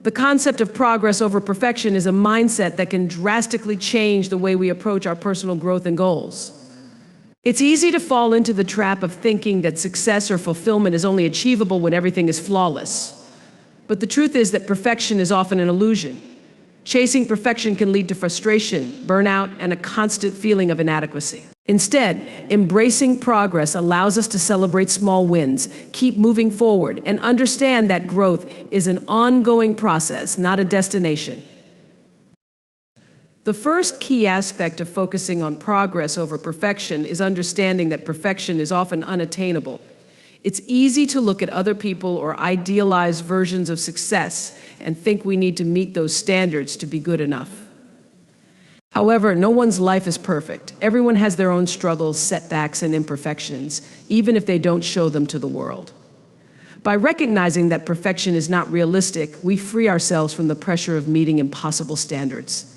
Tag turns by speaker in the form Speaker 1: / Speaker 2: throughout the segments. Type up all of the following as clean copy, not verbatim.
Speaker 1: The concept of progress over perfection is a mindset that can drastically change the way we approach our personal growth and goals. It's easy to fall into the trap of thinking that success or fulfillment is only achievable when everything is flawless. But the truth is that perfection is often an illusion. Chasing perfection can lead to frustration, burnout, and a constant feeling of inadequacy. Instead, embracing progress allows us to celebrate small wins, keep moving forward, and understand that growth is an ongoing process, not a destination. The first key aspect of focusing on progress over perfection is understanding that perfection is often unattainable. It's easy to look at other people or idealized versions of success and think we need to meet those standards to be good enough. However, no one's life is perfect. Everyone has their own struggles, setbacks, and imperfections, even if they don't show them to the world. By recognizing that perfection is not realistic, we free ourselves from the pressure of meeting impossible standards.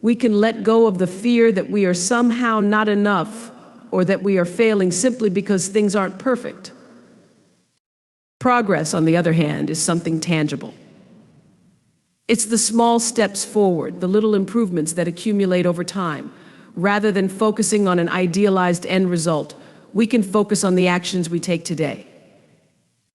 Speaker 1: We can let go of the fear that we are somehow not enough or that we are failing simply because things aren't perfect. Progress, on the other hand, is something tangible. It's the small steps forward, the little improvements that accumulate over time. Rather than focusing on an idealized end result, we can focus on the actions we take today.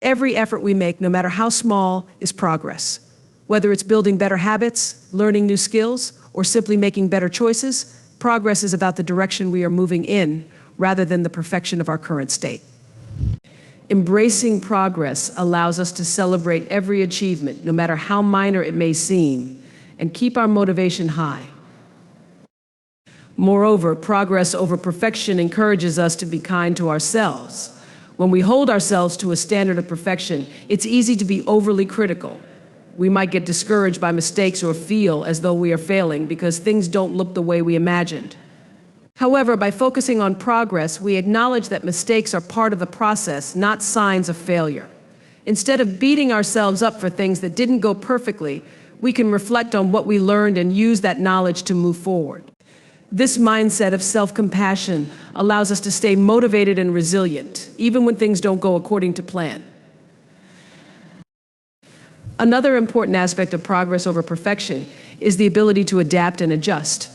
Speaker 1: Every effort we make, no matter how small, is progress. Whether it's building better habits, learning new skills, or simply making better choices, progress is about the direction we are moving in, rather than the perfection of our current state. Embracing progress allows us to celebrate every achievement, no matter how minor it may seem, and keep our motivation high. Moreover, progress over perfection encourages us to be kind to ourselves. When we hold ourselves to a standard of perfection, it's easy to be overly critical. We might get discouraged by mistakes or feel as though we are failing because things don't look the way we imagined. However, by focusing on progress, we acknowledge that mistakes are part of the process, not signs of failure. Instead of beating ourselves up for things that didn't go perfectly, we can reflect on what we learned and use that knowledge to move forward. This mindset of self-compassion allows us to stay motivated and resilient, even when things don't go according to plan. Another important aspect of progress over perfection is the ability to adapt and adjust.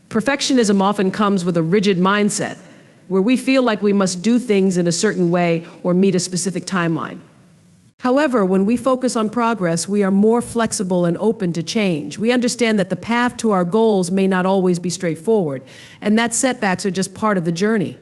Speaker 1: Perfectionism often comes with a rigid mindset, where we feel like we must do things in a certain way or meet a specific timeline. However, when we focus on progress, we are more flexible and open to change. We understand that the path to our goals may not always be straightforward, and that setbacks are just part of the journey.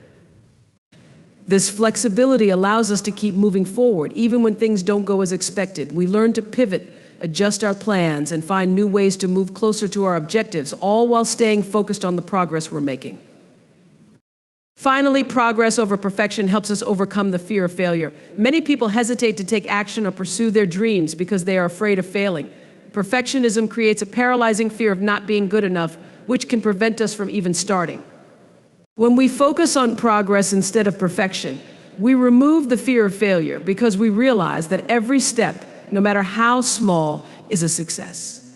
Speaker 1: This flexibility allows us to keep moving forward, even when things don't go as expected. We learn to pivot, adjust our plans, and find new ways to move closer to our objectives, all while staying focused on the progress we're making. Finally, progress over perfection helps us overcome the fear of failure. Many people hesitate to take action or pursue their dreams because they are afraid of failing. Perfectionism creates a paralyzing fear of not being good enough, which can prevent us from even starting. When we focus on progress instead of perfection, we remove the fear of failure because we realize that every step, no matter how small, is a success.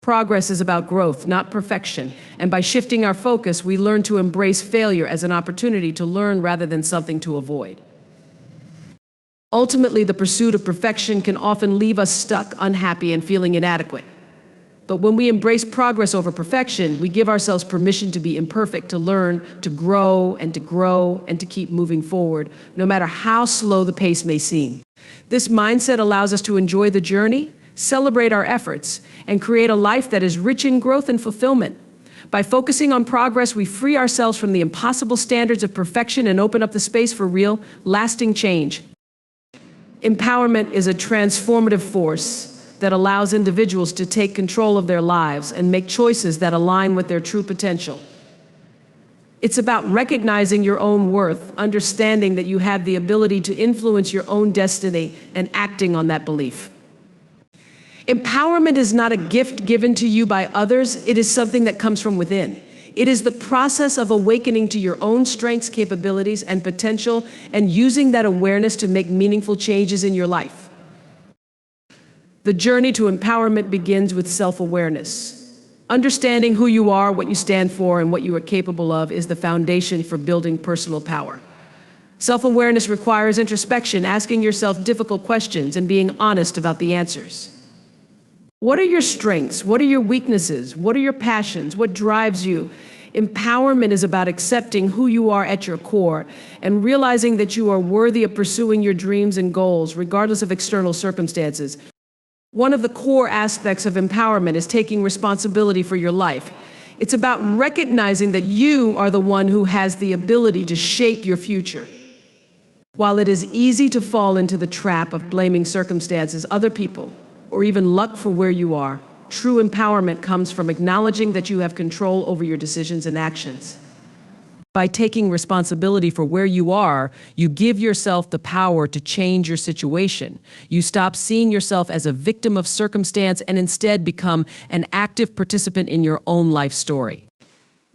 Speaker 1: Progress is about growth, not perfection, and by shifting our focus, we learn to embrace failure as an opportunity to learn rather than something to avoid. Ultimately, the pursuit of perfection can often leave us stuck, unhappy, and feeling inadequate. But when we embrace progress over perfection, we give ourselves permission to be imperfect, to learn, to grow, and to keep moving forward, no matter how slow the pace may seem. This mindset allows us to enjoy the journey, celebrate our efforts, and create a life that is rich in growth and fulfillment. By focusing on progress, we free ourselves from the impossible standards of perfection and open up the space for real, lasting change. Empowerment is a transformative force that allows individuals to take control of their lives and make choices that align with their true potential. It's about recognizing your own worth, understanding that you have the ability to influence your own destiny, and acting on that belief. Empowerment is not a gift given to you by others, it is something that comes from within. It is the process of awakening to your own strengths, capabilities, and potential, and using that awareness to make meaningful changes in your life. The journey to empowerment begins with self-awareness. Understanding who you are, what you stand for, and what you are capable of is the foundation for building personal power. Self-awareness requires introspection, asking yourself difficult questions and being honest about the answers. What are your strengths? What are your weaknesses? What are your passions? What drives you? Empowerment is about accepting who you are at your core and realizing that you are worthy of pursuing your dreams and goals, regardless of external circumstances. One of the core aspects of empowerment is taking responsibility for your life. It's about recognizing that you are the one who has the ability to shape your future. While it is easy to fall into the trap of blaming circumstances, other people, or even luck for where you are, true empowerment comes from acknowledging that you have control over your decisions and actions. By taking responsibility for where you are, you give yourself the power to change your situation. You stop seeing yourself as a victim of circumstance and instead become an active participant in your own life story.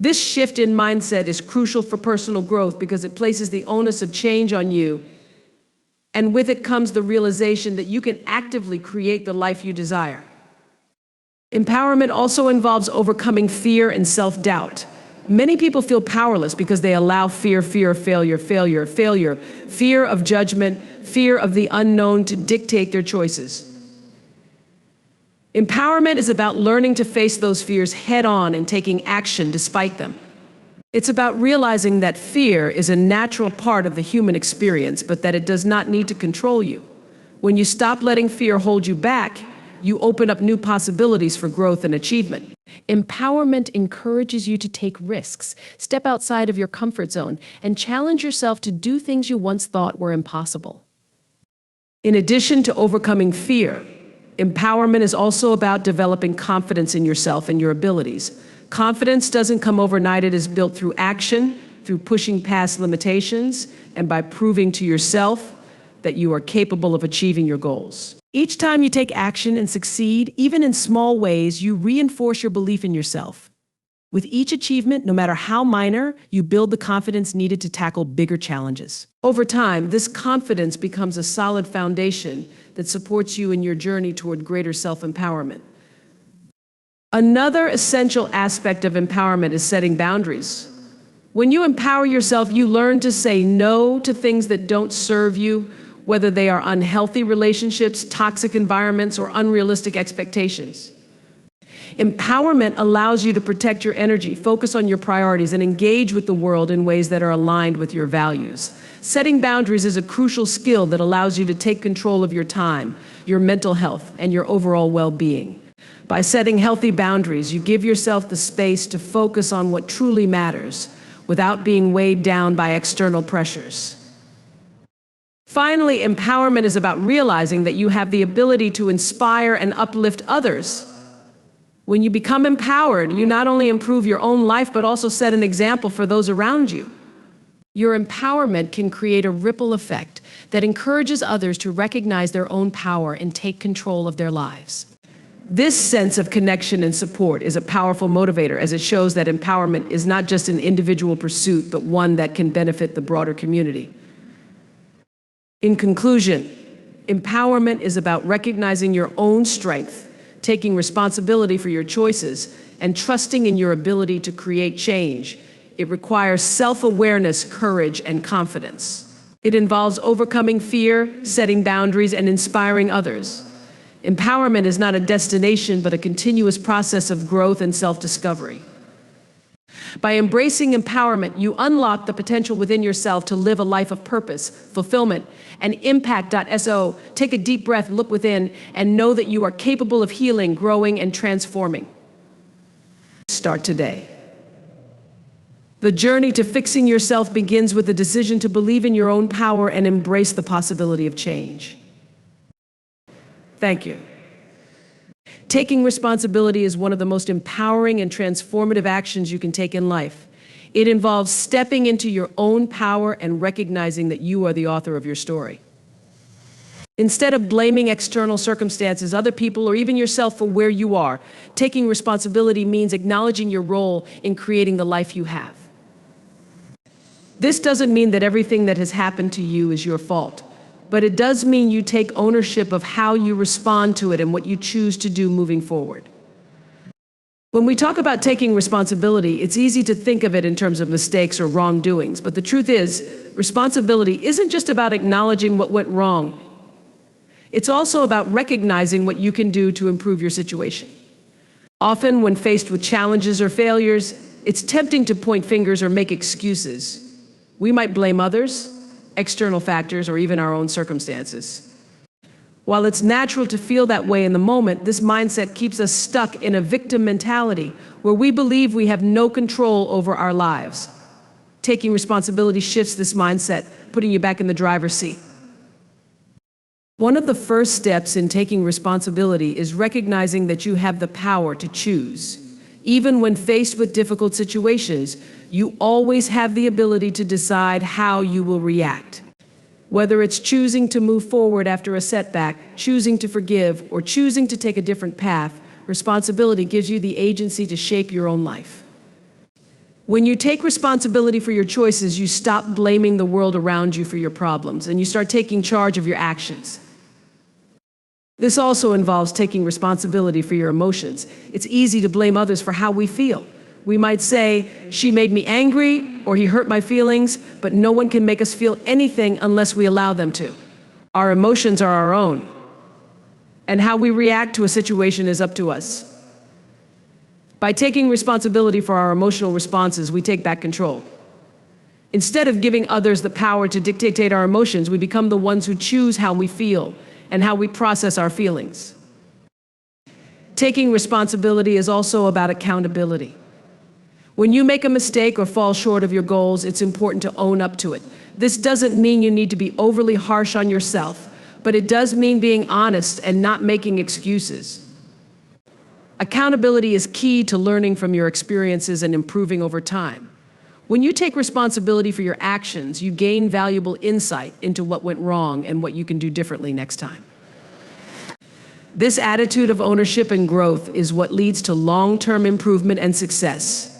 Speaker 1: This shift in mindset is crucial for personal growth because it places the onus of change on you, and with it comes the realization that you can actively create the life you desire. Empowerment also involves overcoming fear and self-doubt. Many people feel powerless because they allow fear of failure, fear of judgment, fear of the unknown to dictate their choices. Empowerment is about learning to face those fears head on and taking action despite them. It's about realizing that fear is a natural part of the human experience, but that it does not need to control you. When you stop letting fear hold you back, you open up new possibilities for growth and achievement. Empowerment encourages you to take risks, step outside of your comfort zone, and challenge yourself to do things you once thought were impossible. In addition to overcoming fear, empowerment is also about developing confidence in yourself and your abilities. Confidence doesn't come overnight. It is built through action, through pushing past limitations, and by proving to yourself that you are capable of achieving your goals. Each time you take action and succeed, even in small ways, you reinforce your belief in yourself. With each achievement, no matter how minor, you build the confidence needed to tackle bigger challenges. Over time, this confidence becomes a solid foundation that supports you in your journey toward greater self-empowerment. Another essential aspect of empowerment is setting boundaries. When you empower yourself, you learn to say no to things that don't serve you, whether they are unhealthy relationships, toxic environments, or unrealistic expectations. Empowerment allows you to protect your energy, focus on your priorities, and engage with the world in ways that are aligned with your values. Setting boundaries is a crucial skill that allows you to take control of your time, your mental health, and your overall well-being. By setting healthy boundaries, you give yourself the space to focus on what truly matters without being weighed down by external pressures. Finally, empowerment is about realizing that you have the ability to inspire and uplift others. When you become empowered, you not only improve your own life, but also set an example for those around you. Your empowerment can create a ripple effect that encourages others to recognize their own power and take control of their lives. This sense of connection and support is a powerful motivator, as it shows that empowerment is not just an individual pursuit, but one that can benefit the broader community. In conclusion, empowerment is about recognizing your own strength, taking responsibility for your choices, and trusting in your ability to create change. It requires self-awareness, courage, and confidence. It involves overcoming fear, setting boundaries, and inspiring others. Empowerment is not a destination, but a continuous process of growth and self-discovery. By embracing empowerment, you unlock the potential within yourself to live a life of purpose, fulfillment, and impact. So take a deep breath, look within, and know that you are capable of healing, growing, and transforming. Start today. The journey to fixing yourself begins with the decision to believe in your own power and embrace the possibility of change. Thank you. Taking responsibility is one of the most empowering and transformative actions you can take in life. It involves stepping into your own power and recognizing that you are the author of your story. Instead of blaming external circumstances, other people, or even yourself for where you are, taking responsibility means acknowledging your role in creating the life you have. This doesn't mean that everything that has happened to you is your fault. But it does mean you take ownership of how you respond to it and what you choose to do moving forward. When we talk about taking responsibility, it's easy to think of it in terms of mistakes or wrongdoings, but the truth is, responsibility isn't just about acknowledging what went wrong. It's also about recognizing what you can do to improve your situation. Often, when faced with challenges or failures, it's tempting to point fingers or make excuses. We might blame others, external factors, or even our own circumstances. While it's natural to feel that way in the moment, this mindset keeps us stuck in a victim mentality where we believe we have no control over our lives. Taking responsibility shifts this mindset, putting you back in the driver's seat. One of the first steps in taking responsibility is recognizing that you have the power to choose. Even when faced with difficult situations, you always have the ability to decide how you will react. Whether it's choosing to move forward after a setback, choosing to forgive, or choosing to take a different path, responsibility gives you the agency to shape your own life. When you take responsibility for your choices, you stop blaming the world around you for your problems, and you start taking charge of your actions. This also involves taking responsibility for your emotions. It's easy to blame others for how we feel. We might say, she made me angry, or he hurt my feelings, but no one can make us feel anything unless we allow them to. Our emotions are our own, and how we react to a situation is up to us. By taking responsibility for our emotional responses, we take back control. Instead of giving others the power to dictate our emotions, we become the ones who choose how we feel and how we process our feelings. Taking responsibility is also about accountability. When you make a mistake or fall short of your goals, it's important to own up to it. This doesn't mean you need to be overly harsh on yourself, but it does mean being honest and not making excuses. Accountability is key to learning from your experiences and improving over time. When you take responsibility for your actions, you gain valuable insight into what went wrong and what you can do differently next time. This attitude of ownership and growth is what leads to long-term improvement and success.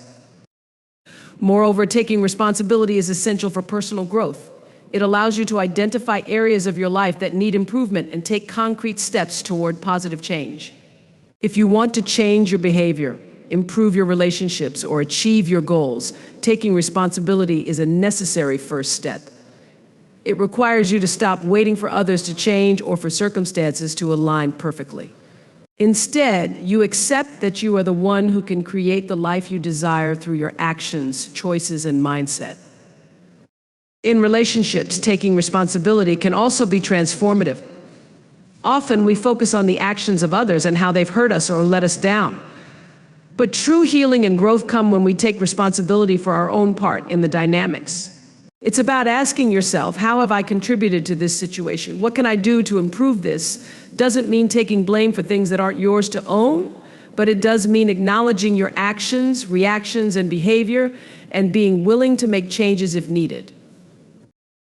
Speaker 1: Moreover, taking responsibility is essential for personal growth. It allows you to identify areas of your life that need improvement and take concrete steps toward positive change. If you want to change your behavior, improve your relationships, or achieve your goals, taking responsibility is a necessary first step. It requires you to stop waiting for others to change or for circumstances to align perfectly. Instead, you accept that you are the one who can create the life you desire through your actions, choices, and mindset. In relationships, taking responsibility can also be transformative. Often we focus on the actions of others and how they've hurt us or let us down. But true healing and growth come when we take responsibility for our own part in the dynamics. It's about asking yourself, how have I contributed to this situation? What can I do to improve this? Doesn't mean taking blame for things that aren't yours to own, but it does mean acknowledging your actions, reactions, and behavior, and being willing to make changes if needed.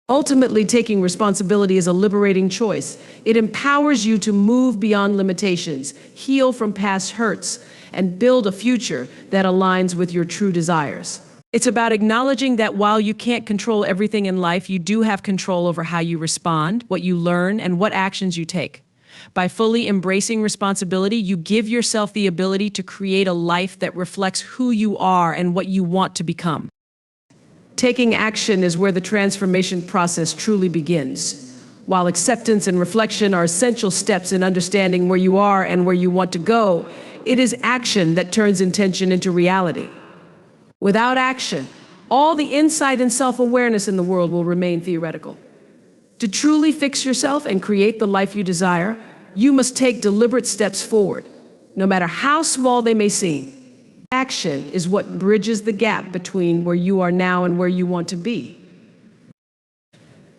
Speaker 1: Ultimately, taking responsibility is a liberating choice. It empowers you to move beyond limitations, heal from past hurts, and build a future that aligns with your true desires. It's about acknowledging that while you can't control everything in life, you do have control over how you respond, what you learn, and what actions you take. By fully embracing responsibility, you give yourself the ability to create a life that reflects who you are and what you want to become. Taking action is where the transformation process truly begins. While acceptance and reflection are essential steps in understanding where you are and where you want to go, it is action that turns intention into reality. Without action, all the insight and self-awareness in the world will remain theoretical. To truly fix yourself and create the life you desire, you must take deliberate steps forward, no matter how small they may seem. Action is what bridges the gap between where you are now and where you want to be.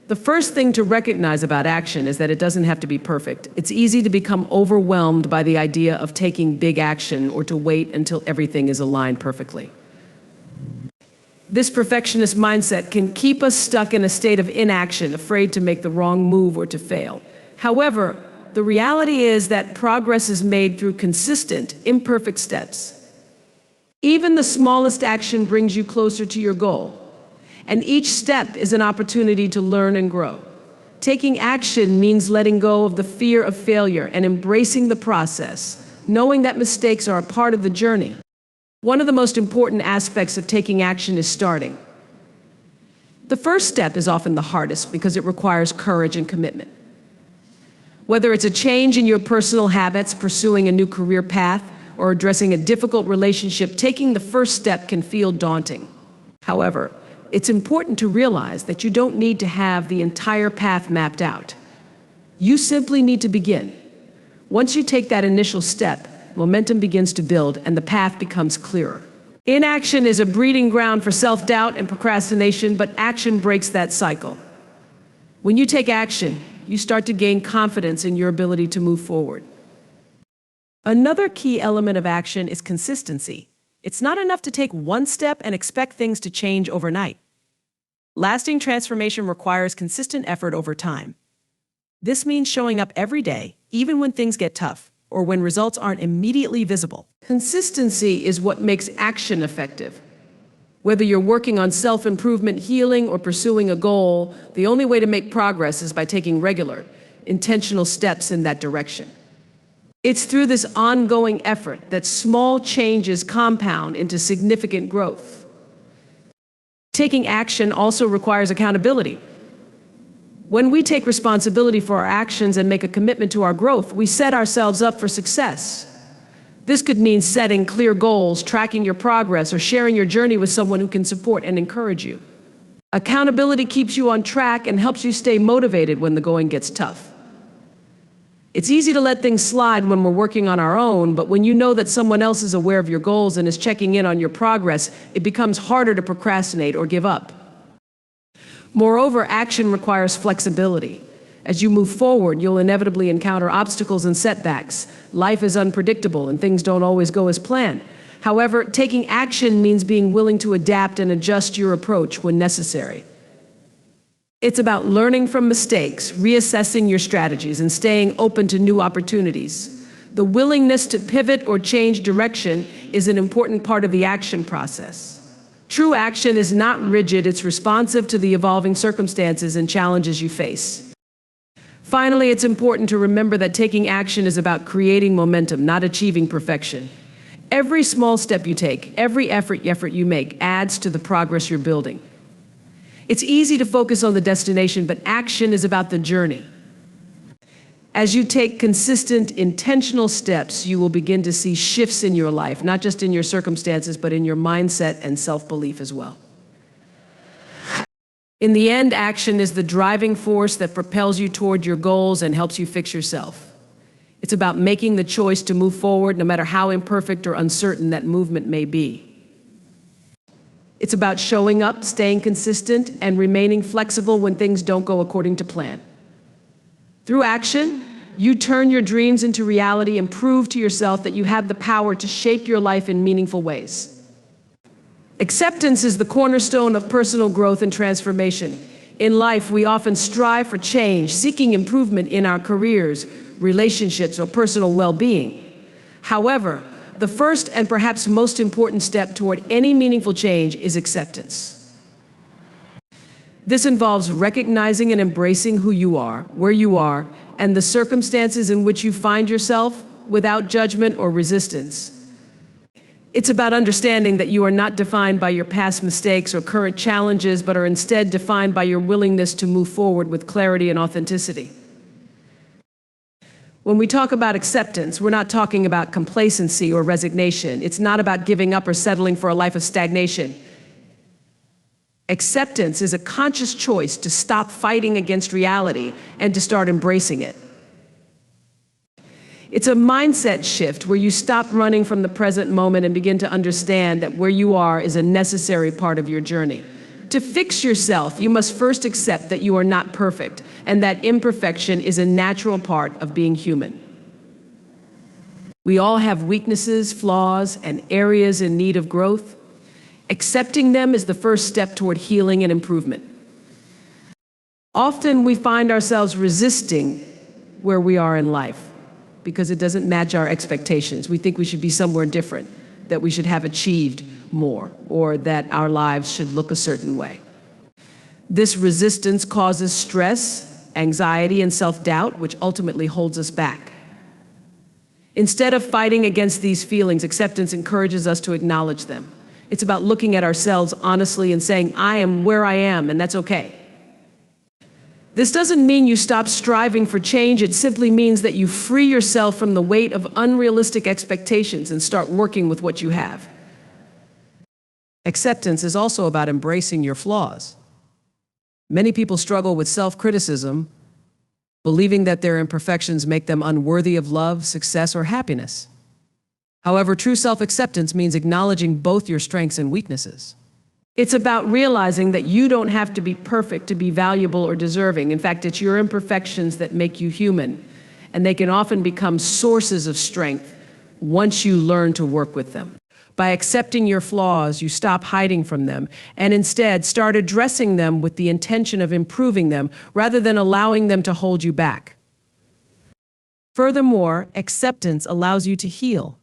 Speaker 1: The first thing to recognize about action is that it doesn't have to be perfect. It's easy to become overwhelmed by the idea of taking big action or to wait until everything is aligned perfectly. This perfectionist mindset can keep us stuck in a state of inaction, afraid to make the wrong move or to fail. However, the reality is that progress is made through consistent, imperfect steps. Even the smallest action brings you closer to your goal, and each step is an opportunity to learn and grow. Taking action means letting go of the fear of failure and embracing the process, knowing that mistakes are a part of the journey. One of the most important aspects of taking action is starting. The first step is often the hardest because it requires courage and commitment. Whether it's a change in your personal habits, pursuing a new career path, or addressing a difficult relationship, taking the first step can feel daunting. However, it's important to realize that you don't need to have the entire path mapped out. You simply need to begin. Once you take that initial step, momentum begins to build and the path becomes clearer. Inaction is a breeding ground for self-doubt and procrastination, but action breaks that cycle. When you take action, you start to gain confidence in your ability to move forward. Another key element of action is consistency. It's not enough to take one step and expect things to change overnight. Lasting transformation requires consistent effort over time. This means showing up every day, even when things get tough, or when results aren't immediately visible. Consistency is what makes action effective. Whether you're working on self-improvement, healing, or pursuing a goal, the only way to make progress is by taking regular, intentional steps in that direction. It's through this ongoing effort that small changes compound into significant growth. Taking action also requires accountability. When we take responsibility for our actions and make a commitment to our growth, we set ourselves up for success. This could mean setting clear goals, tracking your progress, or sharing your journey with someone who can support and encourage you. Accountability keeps you on track and helps you stay motivated when the going gets tough. It's easy to let things slide when we're working on our own, but when you know that someone else is aware of your goals and is checking in on your progress, it becomes harder to procrastinate or give up. Moreover, action requires flexibility. As you move forward, you'll inevitably encounter obstacles and setbacks. Life is unpredictable and things don't always go as planned. However, taking action means being willing to adapt and adjust your approach when necessary. It's about learning from mistakes, reassessing your strategies, and staying open to new opportunities. The willingness to pivot or change direction is an important part of the action process. True action is not rigid, it's responsive to the evolving circumstances and challenges you face. Finally, it's important to remember that taking action is about creating momentum, not achieving perfection. Every small step you take, every effort you make adds to the progress you're building. It's easy to focus on the destination, but action is about the journey. As you take consistent, intentional steps, you will begin to see shifts in your life, not just in your circumstances, but in your mindset and self-belief as well. In the end, action is the driving force that propels you toward your goals and helps you fix yourself. It's about making the choice to move forward, no matter how imperfect or uncertain that movement may be. It's about showing up, staying consistent, and remaining flexible when things don't go according to plan. Through action, you turn your dreams into reality and prove to yourself that you have the power to shape your life in meaningful ways. Acceptance is the cornerstone of personal growth and transformation. In life, we often strive for change, seeking improvement in our careers, relationships, or personal well-being. However, the first and perhaps most important step toward any meaningful change is acceptance. This involves recognizing and embracing who you are, where you are, and the circumstances in which you find yourself without judgment or resistance. It's about understanding that you are not defined by your past mistakes or current challenges, but are instead defined by your willingness to move forward with clarity and authenticity. When we talk about acceptance, we're not talking about complacency or resignation. It's not about giving up or settling for a life of stagnation. Acceptance is a conscious choice to stop fighting against reality and to start embracing it. It's a mindset shift where you stop running from the present moment and begin to understand that where you are is a necessary part of your journey. To fix yourself, you must first accept that you are not perfect and that imperfection is a natural part of being human. We all have weaknesses, flaws, and areas in need of growth. Accepting them is the first step toward healing and improvement. Often we find ourselves resisting where we are in life because it doesn't match our expectations. We think we should be somewhere different, that we should have achieved more, or that our lives should look a certain way. This resistance causes stress, anxiety, and self-doubt, which ultimately holds us back. Instead of fighting against these feelings, acceptance encourages us to acknowledge them. It's about looking at ourselves honestly and saying, I am where I am, and that's okay. This doesn't mean you stop striving for change. It simply means that you free yourself from the weight of unrealistic expectations and start working with what you have. Acceptance is also about embracing your flaws. Many people struggle with self-criticism, believing that their imperfections make them unworthy of love, success, or happiness. However, true self-acceptance means acknowledging both your strengths and weaknesses. It's about realizing that you don't have to be perfect to be valuable or deserving. In fact, it's your imperfections that make you human, and they can often become sources of strength once you learn to work with them. By accepting your flaws, you stop hiding from them and instead start addressing them with the intention of improving them rather than allowing them to hold you back. Furthermore, acceptance allows you to heal.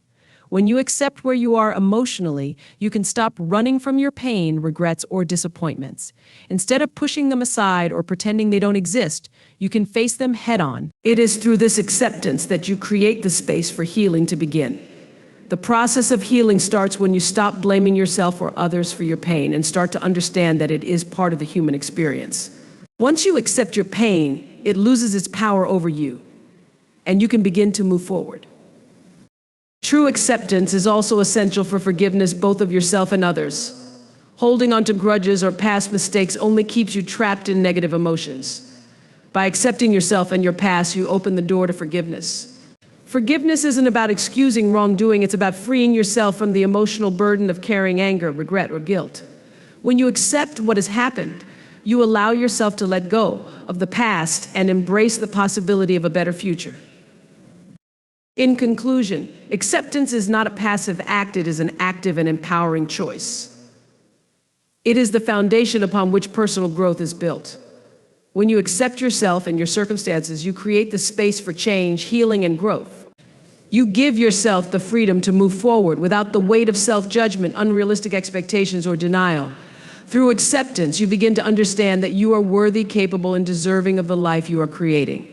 Speaker 1: When you accept where you are emotionally, you can stop running from your pain, regrets, or disappointments. Instead of pushing them aside or pretending they don't exist, you can face them head-on. It is through this acceptance that you create the space for healing to begin. The process of healing starts when you stop blaming yourself or others for your pain and start to understand that it is part of the human experience. Once you accept your pain, it loses its power over you, and you can begin to move forward. True acceptance is also essential for forgiveness, both of yourself and others. Holding on to grudges or past mistakes only keeps you trapped in negative emotions. By accepting yourself and your past, you open the door to forgiveness. Forgiveness isn't about excusing wrongdoing, it's about freeing yourself from the emotional burden of carrying anger, regret, or guilt. When you accept what has happened, you allow yourself to let go of the past and embrace the possibility of a better future. In conclusion, acceptance is not a passive act, it is an active and empowering choice. It is the foundation upon which personal growth is built. When you accept yourself and your circumstances, you create the space for change, healing, and growth. You give yourself the freedom to move forward without the weight of self-judgment, unrealistic expectations, or denial. Through acceptance, you begin to understand that you are worthy, capable, and deserving of the life you are creating.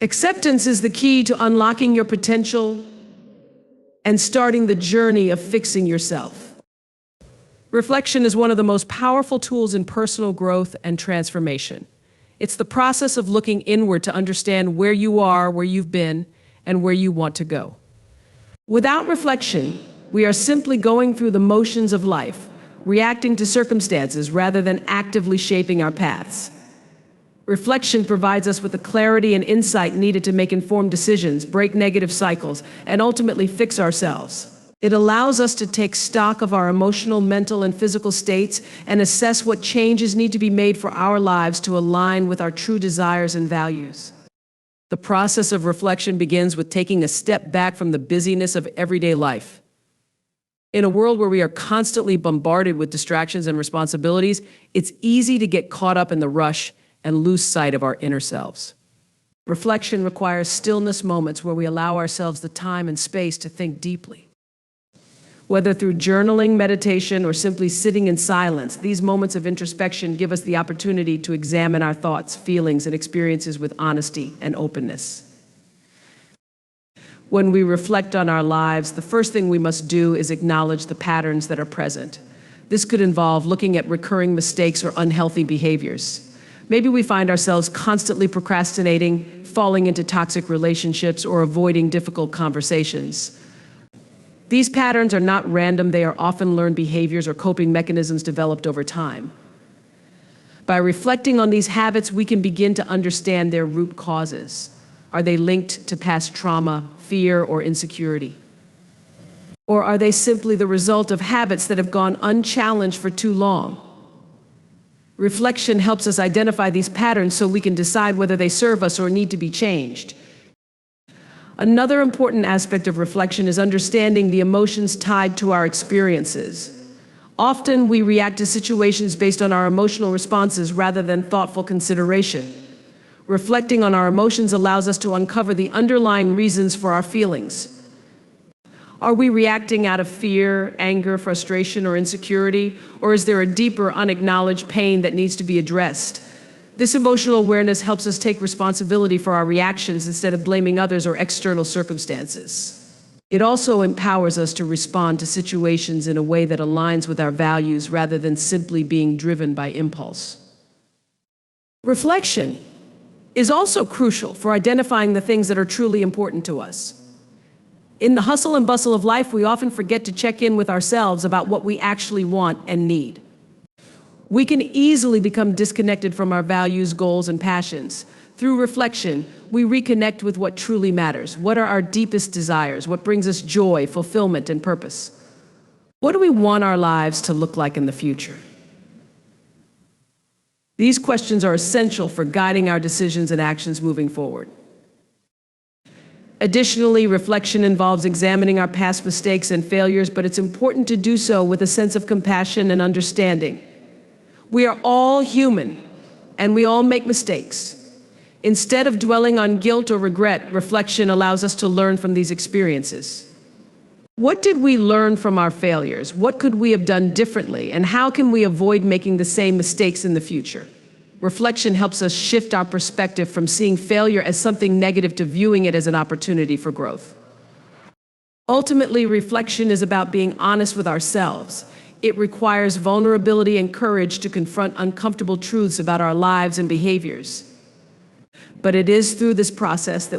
Speaker 1: Acceptance is the key to unlocking your potential and starting the journey of fixing yourself. Reflection is one of the most powerful tools in personal growth and transformation. It's the process of looking inward to understand where you are, where you've been, and where you want to go. Without reflection, we are simply going through the motions of life, reacting to circumstances rather than actively shaping our paths. Reflection provides us with the clarity and insight needed to make informed decisions, break negative cycles, and ultimately fix ourselves. It allows us to take stock of our emotional, mental, and physical states and assess what changes need to be made for our lives to align with our true desires and values. The process of reflection begins with taking a step back from the busyness of everyday life. In a world where we are constantly bombarded with distractions and responsibilities, it's easy to get caught up in the rush and lose sight of our inner selves. Reflection requires stillness moments where we allow ourselves the time and space to think deeply. Whether through journaling, meditation, or simply sitting in silence, these moments of introspection give us the opportunity to examine our thoughts, feelings, and experiences with honesty and openness. When we reflect on our lives, the first thing we must do is acknowledge the patterns that are present. This could involve looking at recurring mistakes or unhealthy behaviors. Maybe we find ourselves constantly procrastinating, falling into toxic relationships, or avoiding difficult conversations. These patterns are not random, they are often learned behaviors or coping mechanisms developed over time. By reflecting on these habits, we can begin to understand their root causes. Are they linked to past trauma, fear, or insecurity? Or are they simply the result of habits that have gone unchallenged for too long? Reflection helps us identify these patterns so we can decide whether they serve us or need to be changed. Another important aspect of reflection is understanding the emotions tied to our experiences. Often we react to situations based on our emotional responses rather than thoughtful consideration. Reflecting on our emotions allows us to uncover the underlying reasons for our feelings. Are we reacting out of fear, anger, frustration, or insecurity? Or is there a deeper, unacknowledged pain that needs to be addressed? This emotional awareness helps us take responsibility for our reactions instead of blaming others or external circumstances. It also empowers us to respond to situations in a way that aligns with our values rather than simply being driven by impulse. Reflection is also crucial for identifying the things that are truly important to us. In the hustle and bustle of life, we often forget to check in with ourselves about what we actually want and need. We can easily become disconnected from our values, goals, and passions. Through reflection, we reconnect with what truly matters. What are our deepest desires? What brings us joy, fulfillment, and purpose? What do we want our lives to look like in the future? These questions are essential for guiding our decisions and actions moving forward. Additionally, reflection involves examining our past mistakes and failures, but it's important to do so with a sense of compassion and understanding. We are all human, and we all make mistakes. Instead of dwelling on guilt or regret, reflection allows us to learn from these experiences. What did we learn from our failures? What could we have done differently? And how can we avoid making the same mistakes in the future? Reflection helps us shift our perspective from seeing failure as something negative to viewing it as an opportunity for growth. Ultimately, reflection is about being honest with ourselves. It requires vulnerability and courage to confront uncomfortable truths about our lives and behaviors. But it is through this process that